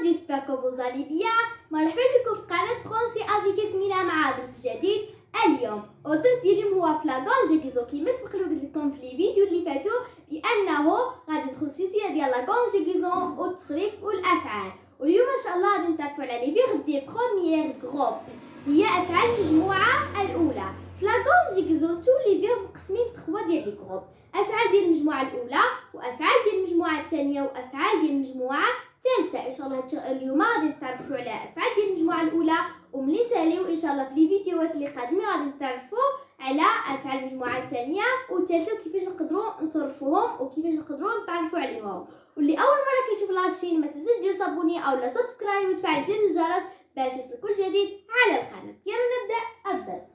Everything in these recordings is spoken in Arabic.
j'espère que vous allez bien. مرحبا بكم في قناة فرونسي افيك سمينا مع درس جديد اليوم. والدرس ديالي هو في لا كونجيغيزون. كيما سبق لو قلت لكم في لي فيديو اللي فاتوا بانه غادي ندخل في سلسله ديال لا كونجيغيزون والتصريف والافعال. واليوم ان شاء الله غادي نتعرفوا على لي فيرب دي بروميير غروب، هي افعال المجموعه الاولى. في لا كونجيغيزون تو لي فيرب مقسمين بخوا ديال لي غروب، افعال ديال المجموعه الاولى وافعال ديال المجموعه الثانيه وافعال ديال المجموعه الثالثه. ان شاء الله اليوم غادي نتعرفوا على افعال ديال المجموعه الاولى، وملي نساليو ان شاء الله في لي فيديوهات اللي قادمين غادي نتعرفوا على افعال المجموعه الثانيه والثالثه وكيفاش نقدروا نصرفوهم وكيفاش نقدروا نتعرفوا عليهم. واللي اول مره كيشوف لاشين ما تنساش دير صابوني او لا سبسكرايب وتفعل زر الجرس باش يوصل كل جديد على القناه. يلا نبدا الدرس.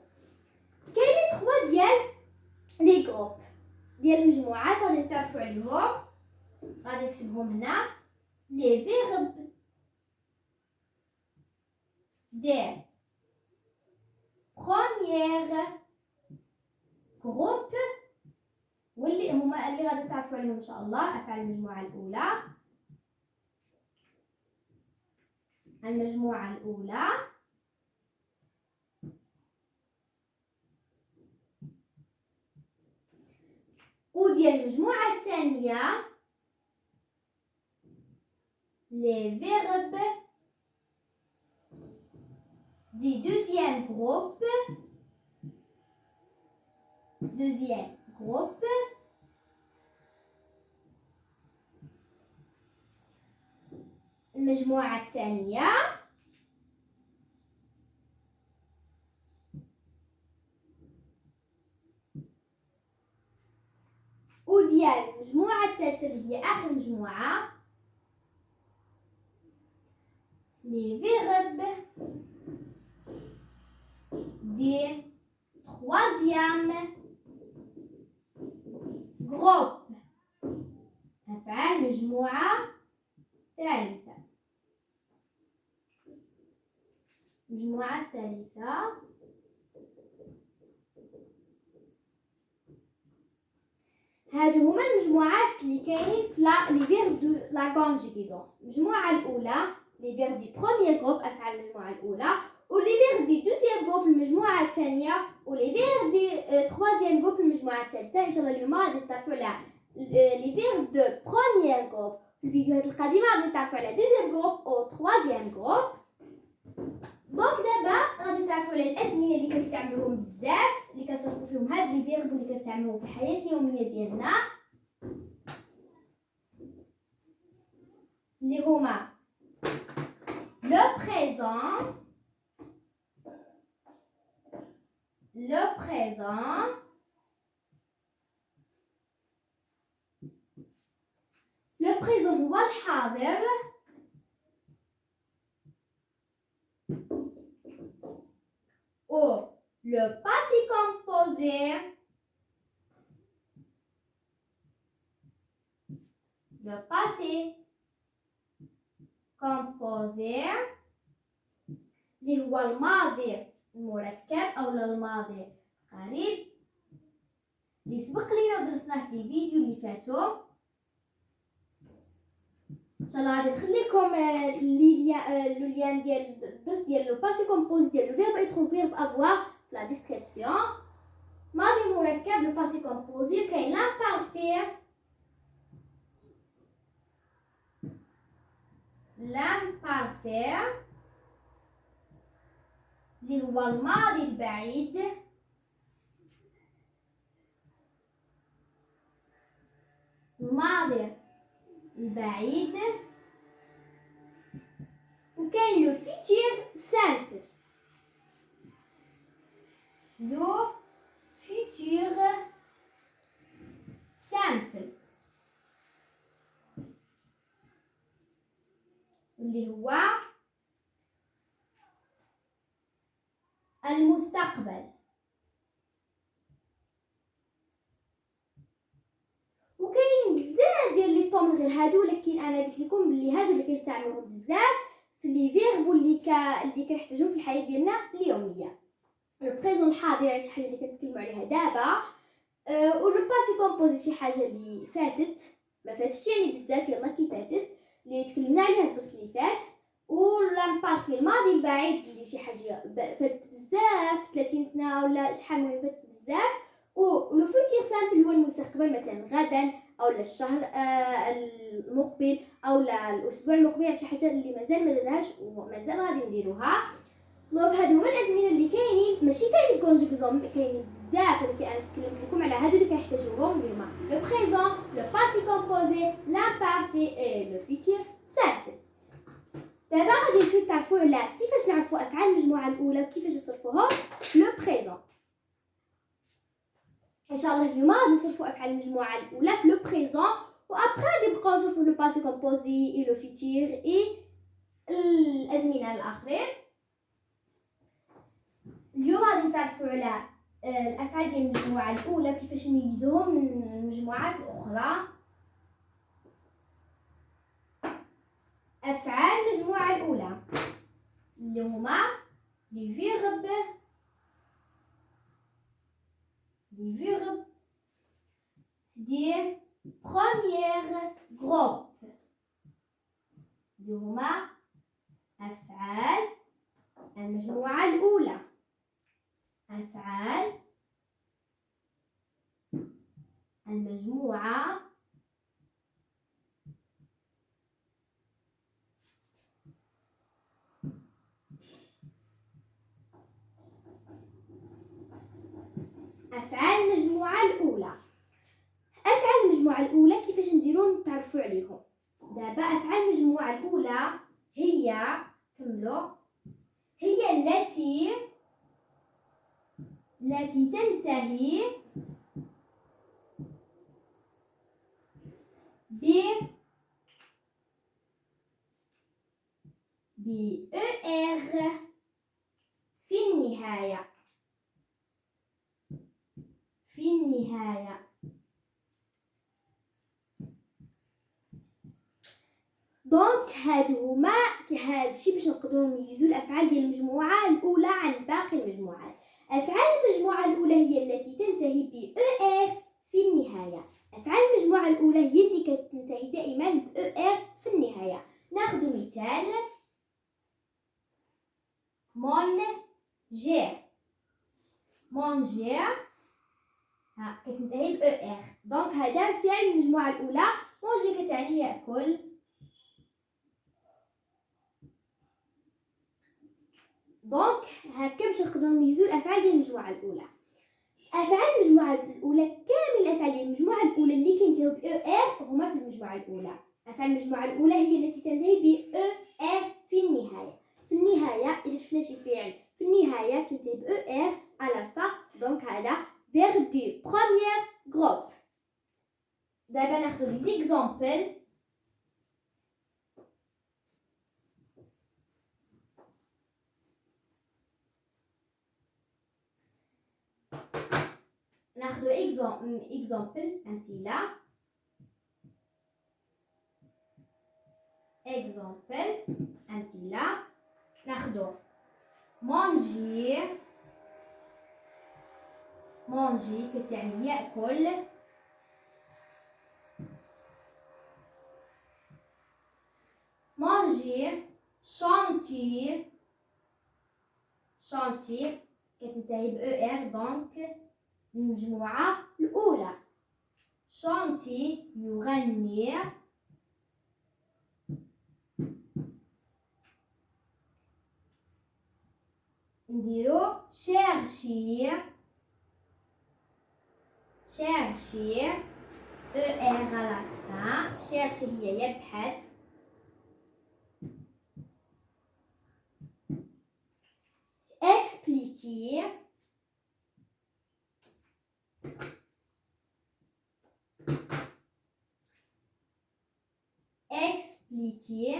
كاينين 3 ديال لي جروب ديال المجموعات غادي نتعرفوا عليهم. غادي نكتبهم هنا لي فيرب دي بروميير غروب، واللي هما اللي غادي تعرفوا عليهم ان شاء الله افعال المجموعه الاولى. المجموعه الاولى وديال المجموعه الثانيه les verbes du deuxième groupe. المجموعة الثانية وديال المجموعة الثالثة اللي هي آخر مجموعة les verbes du troisième groupe. أفعال مجموعة ثالثة. المجموعة الثالثة هادو هما المجموعات اللي كاينين في لي فيرب دو لا كونجيغيزون. المجموعة الأولى لي فيرب دي بروميير غروب أفعال المجموعة الأولى، ولي فيرب دي دوزيام غروب المجموعة الثانية، ولي فيرب دي تخوازيام غروب المجموعة الثالثة. إن شاء الله اليوم غادي نتعرفوا على لي فيرب دو بروميير غروب. في الفيديوهات القادمة غادي نتعرفوا على دوزيام غروب أو تخوازيام غروب. دونك دابا غادي نتعرفوا على الأزمنة اللي كنستعملوهم بزاف، اللي كنصرفوا فيهم هاد لي فيرب واللي كنستعملوهم في الحياة اليومية ديالنا، اللي هما le présent, le présent هو الحاضر، ou le passé composé, اللي هو الماضي المركب او الماضي قريب اللي سبق لينا ودرسناه في الفيديو اللي فاتوا. ان شاء الله غادي نخلي لكم اللين ديال الدرس ديال لو باسي كومبوز ديال لو فيرب ايتر فيرب افوار في لا ديسكريبسيون. ماضي مركب لو باسي كومبوزي، كاين لامبارفي اللي هو الماضي البعيد، وكاين لو فيتير سامبل، اللي هو المستقبل. وكاين بزاف ديال لي طون غير هادو، ولكن انا قلت لكم بلي هادو اللي كنستعملوهم بزاف في لي فيرب واللي كنحتاجوهم في الحياه ديالنا اليوميه. لو بريزون الحاضر يعني شي حاجه اللي كنتكلموا عليها دابا، ولو باسي كومبوزي شي حاجه اللي فاتت ما فاتتش يعني بزاف، يلا كي فاتت اللي تكلمنا عليها الدرس اللي فات. والامبارفي الماضي البعيد اللي شي حاجه فاتت بزاف 30 سنه ولا شحال مهم فاتت بزاف. ولو فوتير سامبل هو المستقبل، مثلا غدا او الشهر المقبل او الاسبوع المقبل، شي حاجه اللي مازال ما درناهاش ومازال غادي نديروها. دونك هادو هما الازمنه اللي كاينين، ماشي كاينين في كونجوغزون، كاينين بزاف، ولكن انا تكلمت لكم على هادو اللي كنحتاجوهم، اللي هما لو بريزون، لو باسي كومبوزي، لامبارفي اي لو فيتير سامبل. دابا غادي نمشيو نتعرفوا على كيفاش نعرفوا افعال المجموعه الاولى وكيفاش نصرفوهم في لو بريزون. ان شاء الله اليوم غادي نصرفوا افعال المجموعه الاولى في لو بريزون، وابخي غادي نبقاو نصرفوا لو باسي كومبوزي اي لو فيتير اي الازمنه الاخرين. اليوم غادي نتعرفوا على الافعال ديال المجموعه الاولى وكيفاش نميزوهم من المجموعات الاخرى. افعال المجموعه الاولى اللي هما لي فيرب دي بروميير جروب، اللي هما افعال المجموعه الاولى. افعال المجموعه افعال المجموعه الاولى. افعال المجموعه الاولى كيفاش نديرو نتعرفوا عليهم؟ دابا افعال المجموعه الاولى هي كملوا، هي التي تنتهي ب ER في النهاية. دونك هادشي باش نقدروا نميزوا الافعال ديال المجموعه الاولى عن باقي المجموعات. افعال المجموعه الاولى هي التي تنتهي ب ER في النهايه. افعال المجموعه الاولى هي اللي كتنتهي دائما ب ER في النهايه. ناخذ مثال مونجير كتنتهي ب ER. دونك هذا فعل المجموعه الاولى. مونجي كتعني ياكل. دونك هكا باش نقدروا نميزوا الافعال ديال المجموعه الاولى. افعال المجموعه الاولى كامل الافعال ديال المجموعه الاولى اللي كينتهيو ب ER هما في المجموعه الاولى. افعال المجموعه الاولى هي التي تنتهي ب ER في النهايه. في النهايه اذا شفنا شي فعل في النهايه كينتهي ب ER على فا، دونك هذا verbe du premier groupe. دابا ناخذ لي زيكزامبل. ناخذ اكزامبل امثله. ناخذ مونجي كتعني ياكل. مونجي شانتي كتنتهي ب ER، دونك المجموعة الأولى. شانتي يغني. نديرو شيرشي ER على fin. شيرشي هي يبحث. expliquer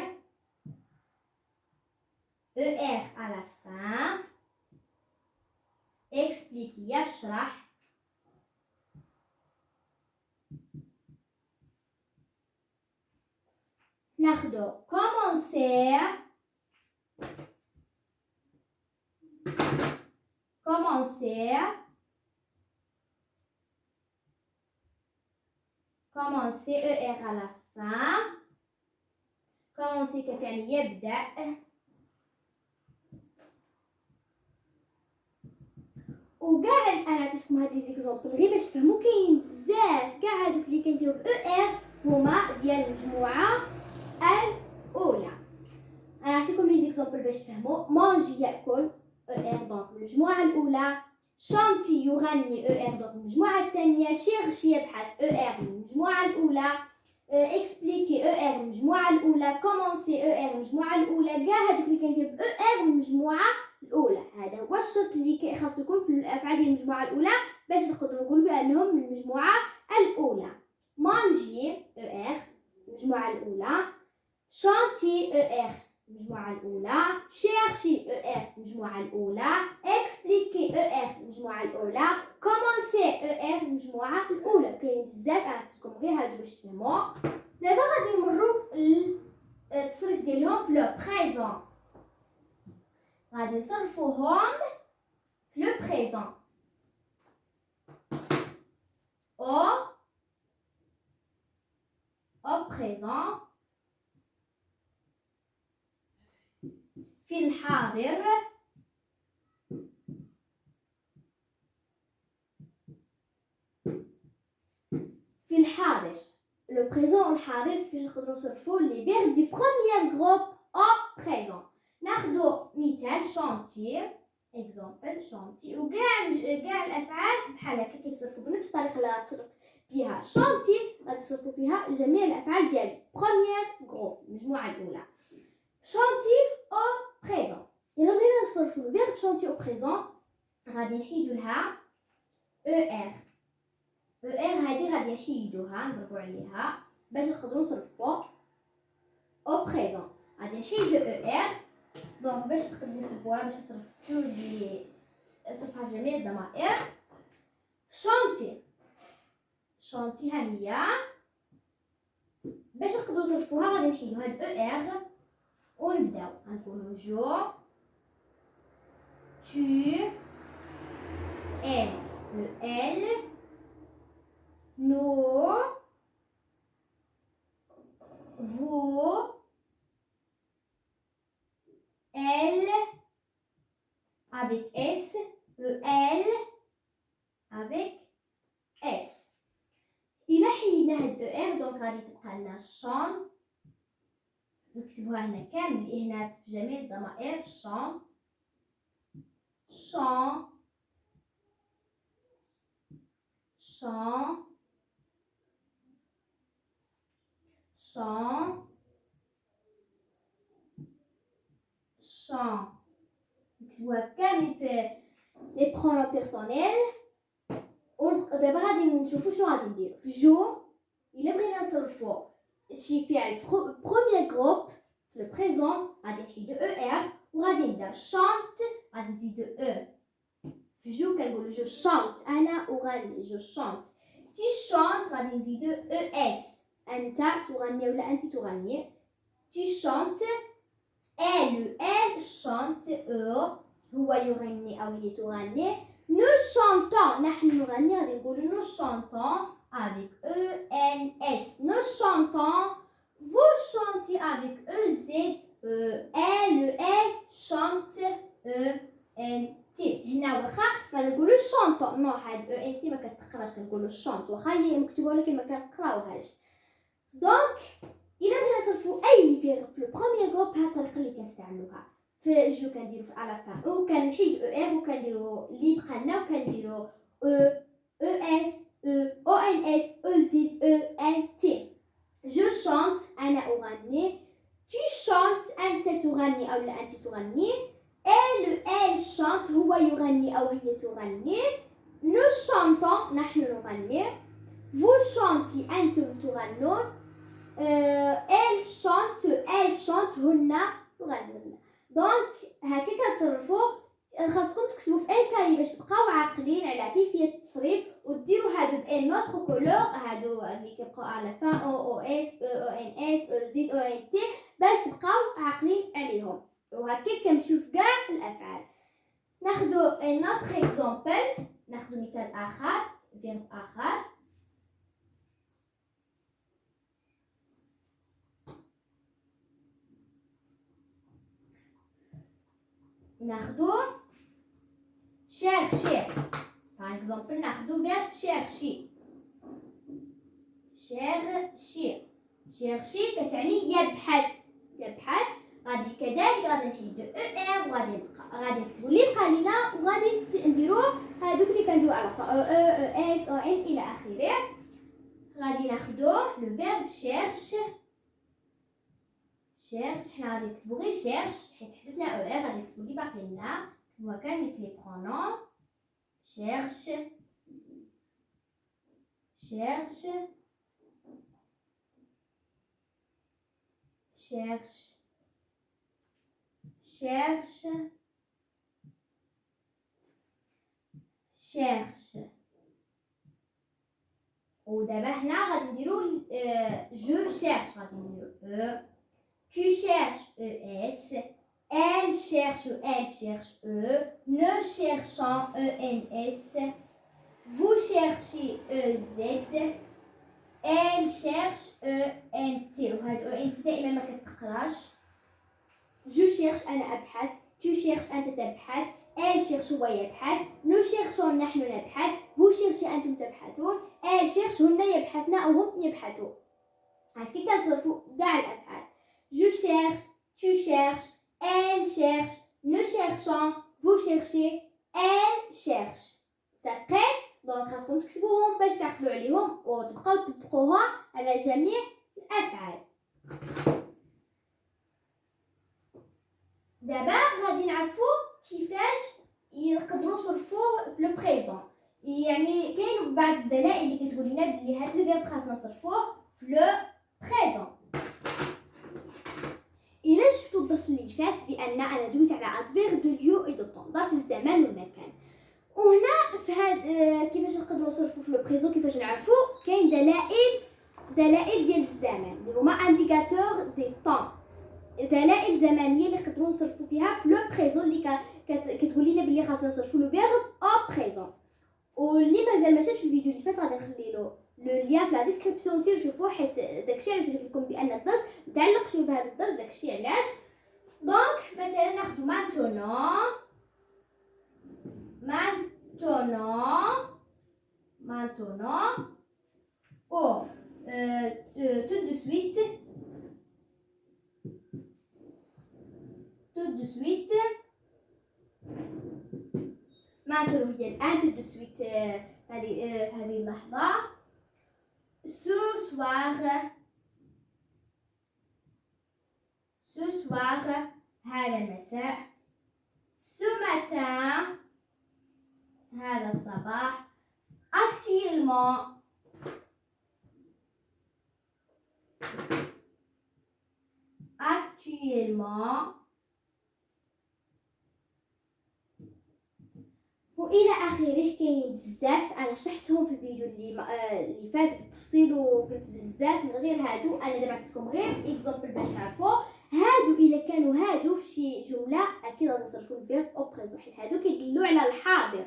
ER à la fin. expliquer يشرح. ناخدو commencer ER à la fin. كومونسي كتعني يبدأ. وكاع انا عطيتكم هاد لي زيكزامبل غير باش تفهموا، كاين بزاف كاع هادوك اللي كنديرو ب ار هما ديال المجموعه الاولى. انا عطيتكم لي زيكزامبل باش تفهموا. مانجي ياكل ار دونك المجموعه الاولى، شانتي يغني ار دونك المجموعه الثانيه، شيرشي يبحث ار المجموعه الاولى، اكسبليكي ار المجموعه الاولى، كومونسي ار المجموعه الاولى. كاع هادوك اللي كندير ب ار المجموعه الاولى. هذا هو الشرط اللي خاصو يكون في الافعال ديال المجموعه الاولى باش نقدروا نقولوا بانهم من المجموعه الاولى. مانجي ار المجموعه الاولى، شانتي ار المجموعه الاولى، شيرشي ار المجموعه الاولى، اكسبليكي ار المجموعه الاولى، كومونسي ار المجموعه الاولى. كاين بزاف انا عطيتكم غير هادو باش تفهموا. دابا غادي نمروا للتصريف ديالهم في لو بريزون. غادي نصرفوهم في لو بريزون. au présent، في الحاضر، في الحاضر. لو بريزون والحاضر كيفاش نقدروا نصرفوا لي فيرب دي بروميير جروب au présent. ناخذوا مثال شانتي، اكزامبل شانتي. وكاع الافعال بحال هكا كيتصرفوا بنفس الطريقه اللي غتصرف بها شانتي، غتصرفوا فيها جميع الافعال ديال بروميير جروب المجموعه الاولى. شانتي او بريزون. الا بغينا نصرفوا الفيرب شانتي او بريزون غادي نحيدوا لها ار. هذه غادي نحيدوها نضربوا عليها باش نقدروا نصرفوا او بريزون. غادي نحيد ار دونك باش تقدر نصرفوها باش نصرفوا لي صرفها في جميع الضمائر. شانتي ها هي باش نقدروا نصرفوها غادي نحيدوا هاد ار ونبداو غنقولوا جو tu elle elle nous vous elle avec s, elle avec s. إلا حيدنا هاد ار دونك غادي تبقى لنا شان. نكتبوها هنا كامل هنا في جميع الضمائر شان شان شان شان شان. نكتبوها كامل في لي برونون بيرسونيل. ودابا غادي نشوفوا شنو غادي نديرو في جو. الا بغينا نصرفوا شي فعل بروميير جروب في لو بريزون غادي نحيدو ار وغادي نبداو شانت غادي نزيدو في جو كنقولوا جو شانت انا اغني جو شانت. تي شانت غادي نزيدو اس انت تغني ولا انت تغني. تي شانت elle chante هو يغني او هي تغني. nous chantons نحن نغني غادي نقولوا nous chantons avec ENS. nous chantons. vous chantez avec EZ. elle chante ENT. هنا واخا ما نقولوش شانطون نو هاد ENT ما كتقراش كنقولوا شانط واخا هي مكتوبه ولكن ما كنقراوهاش. دونك الا بغينا نصرفوا اي فيرب في البروميير جروب بهاد الطريقه اللي كنستعملوها في جو كنديرو في الافا او كنحيد ار وكنديرو اللي بقى لنا وكنديرو اس او ان اس او زد او ان تي. جو شانت انا اغني. تي شانت انت تغني او لا انت تغني. elle chante هو يغني او هي تغني. nous chantons نحن نغني. vous chantez انتم تغنون. elle chante هن يغنون. دونك هكا كنصرفوا. خاصكم تكتبوا في اي كاي باش تبقاو عاقلين على كيفيه التصريف وديروا هادو بان نوتر كولور هادو اللي كيبقاو على فا او اس او ان اس او زد او ان تي باش تبقاو عاقلين عليهم. وهكا كنمشيو في كاع الافعال. ناخذ نوتر اكزامبل. ناخذ مثال اخر فيرب اخر. ناخدو chercher. Par exemple, ناخدو verbe chercher. chercher كتعني يبحث. غادي كذلك غادي نحيدو وغادي نكتبو اللي بقى لينا وغادي نديرو هادوك اللي كنديرو على اس او ان الى اخره. غادي ناخدو لو فيرب cherche. حنا غادي نكتبو غير cherche حيت حذفنا غادي نكتبو اللي باقي لنا نكتبوها كاملين في لي برونون. cherche ودابا هنا غادي نديرو جو cherche. غادي نديرو tu cherches es, elle cherche eux, nous cherchons ENS, vous cherchez EZ, elle cherche ENT. وهاد ENT دائما ما كتقراش. je cherche أنا أبحث, tu cherches أنت تبحث, elle cherche هو يبحث, nous cherchons نحن نبحث, vous cherchez أنتم تبحثون, elle cherche هن يبحثن أو هم يبحثون. هكا كنصرفو كاع الأفعال. je cherche, tu cherches, elle cherche, nous cherchons, vous cherchez, elle cherche. متفقين؟ دونك خاصكم تكتبوهم باش تعقلوا عليهم وتبقاو تطبقوها على جميع الأفعال. دابا غادي نعرفو كيفاش يقدروا نصرفوه في لو بريزون. يعني كاين بعض الدلائل اللي كتقول لنا بلي هاد لو فيرب خاصنا نصرفوه في لو بريزون. إلا شفتوا الدرس اللي فات بأن أنا دويت على أدفير دو ليو إي دو طون، ظرف الزمان والمكان. وهنا في هاد كيفاش نقدروا نصرفوا في لو بريزون، كيفاش نعرفوا كاين دلائل ديال الزمان اللي هما انديكاتور دي طون، دلائل زمنيه اللي نقدروا نصرفوا فيها في لو بريزون اللي كتقول لنا بلي خاصنا نصرفوا لو فيرب او بريزون. واللي مازال ما شافش الفيديو اللي فات غادي نخلي له لو ليان في لا ديسكريبسيون، سير شوفوه حيت داكشي علاش قلت لكم بان الدرس متعلق شويه بهذا الدرس، داكشي علاش. دونك مثلا ناخذ maintenant ou tout de suite maintenant هي الآن tout de suite هذه اللحظة. ce soir هذا المساء. ce matin هذا الصباح. actuellement والى اخره. كاين بزاف انا شرحتهم في الفيديو اللي فات بالتفصيل وقلت بزاف من غير هادو. انا دابا عطيتكم غير اكزامبل باش تعرفوا هادو. الا كانوا هادو في شي جمله اكيد غادي نصرفوا الفيرب او بريزون حيت هادو كيدلوا على الحاضر.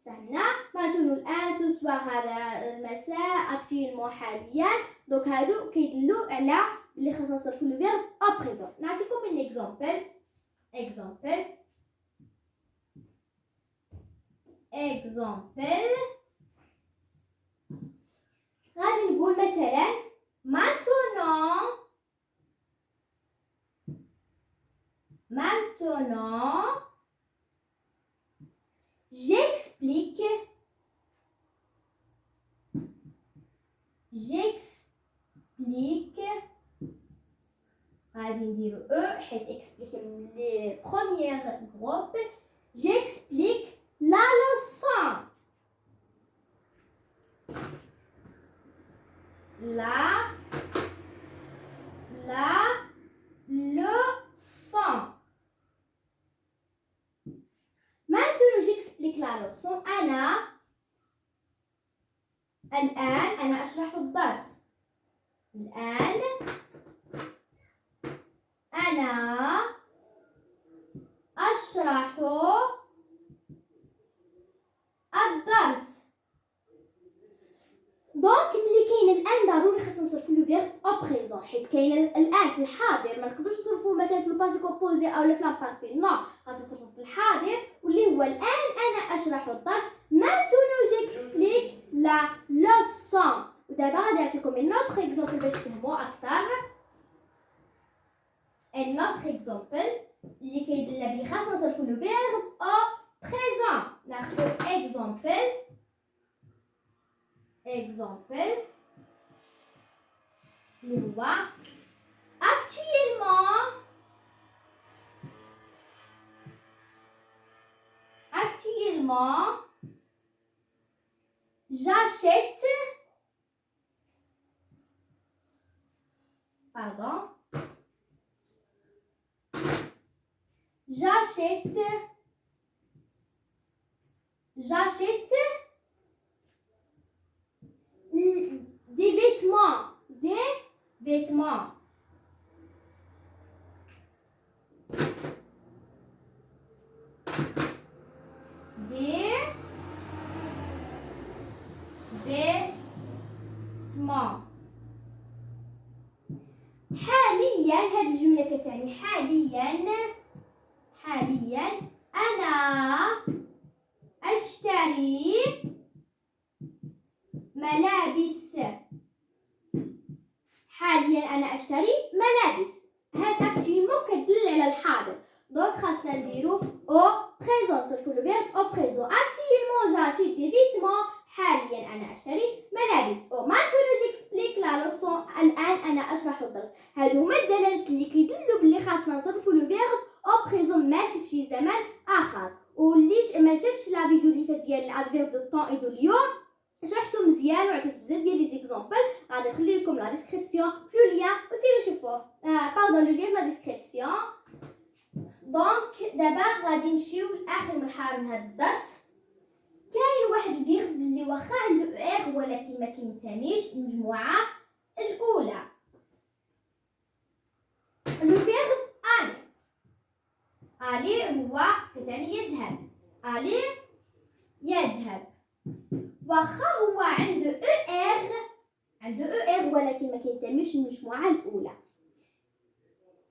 فهمنا ماتونو الان، سو سوار هذا المساء، اكتيلمون حاليا. دونك هادو كيدلوا على بلي خاصنا نصرفوا لو فيرب او بريزون. نعطيكم من اكزامبل غادي نقول مثلا maintenant j'explique غادي نديرو حيت explique لي بروميير جروب. j'explique la leçon. La leçon. Maintenant j'explique la leçon. الآن أنا أشرح الدرس. الآن أنا أشرح الدرس. دونك ملي كاين الآن ضروري خاصنا نصرفو لو فيرب او بريزون حيت كاين الآن في الحاضر. ما نقدروش نصرفوه مثلا في الباسي كومبوزي اولا في لامبارفي. نو، خاصنا نصرفو في الحاضر واللي هو الآن أنا أشرح الدرس. Maintenant j'explique la leçon. ودابا غادي نعطيكم un autre exemple باش تفهموا أكثر. Un autre exemple اللي كيدلنا بلي خاصنا نصرفوا لو فيرب au présent. ناخذ exemple اللي هو actuellement j'achète des vêtements. Des vêtements. حاليا هذه الجملة كتعني حاليا أنا أشتري ملابس. حاليا أنا أشتري ملابس. هاد actuellement كتدل على الحاضر. دونك خاصنا نديرو au présent. نصرفو لو فيرب au présent. actuellement j'achète des vêtements. حاليا أنا أشتري ملابس. maintenant j'explique la leçon. الآن أنا أشرح الدرس. هادو هما الدلالات اللي كيدلو بلي خاصنا نصرفو لو فيرب au présent ماشي في شي زمان آخر. واللي ما شافش لا فيديو اللي فات ديال الادفيرب دو طون اي دو اليوم شرحته مزيان وعطيت بزاف ديال لي زيكزامبل. غادي نخلي لكم لا ديسكريبسيون في لو لين وسيروا شوفوه. باردون لو لين في لا ديسكريبسيون. دونك دابا غادي نمشيو لاخر مرحله من هذا الدرس. كاين واحد الفيرب اللي واخا عنده ار ولكن ما كينتميش المجموعه الاولى. لو فيرب aller هو كتعني يذهب. aller يذهب. واخا هو عنده ار ولكن ما كينتميش للمجموعه الاولى.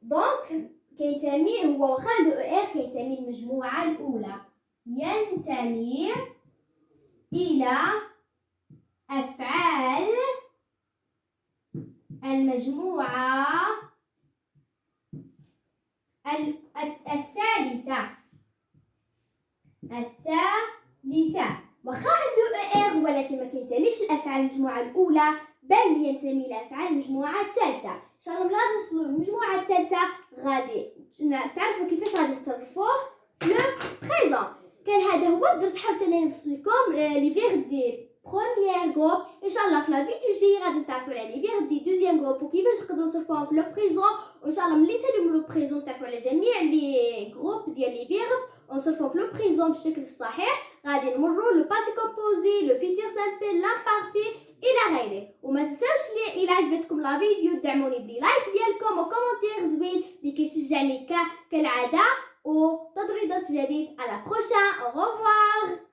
دونك كينتمي هو واخا عنده ار كينتمي للمجموعه الاولى. ينتمي الى افعال المجموعه الثالثة. واخا عنده ار ولكن ما كينتميش لافعال المجموعه الاولى بل ينتمي لافعال المجموعه الثالثه. ان شاء الله ملي غادي نوصلوا للمجموعه الثالثه غادي تعرفوا كيفاش غادي تصرفوه لو بريزون. كان هذا هو الدرس. حاولت انني نوصل لكم لي فيرب دي بروميير جروب. ان شاء الله في لا فيديو الجاي غادي نتعرفوا على لي فيرب دي دوزيام جروب وكيفاش نقدروا نصرفوهم في لو بريزون. وان شاء الله ملي نساليو لو بريزون تعرفوا على جميع لي جروب ديال لي فيرب ونصرفوهم في لو بريزون بالشكل الصحيح. غادي نمروا لو باسي كومبوزي لو فيتير سامبل لامبارفي الى غيره. وما تنساوش لي الى عجبتكم لا فيديو دعموني بلي لايك ديالكم وكومونتير زوين اللي كيشجعني كالعاده وتدريبات جديد. على بروشان. au revoir.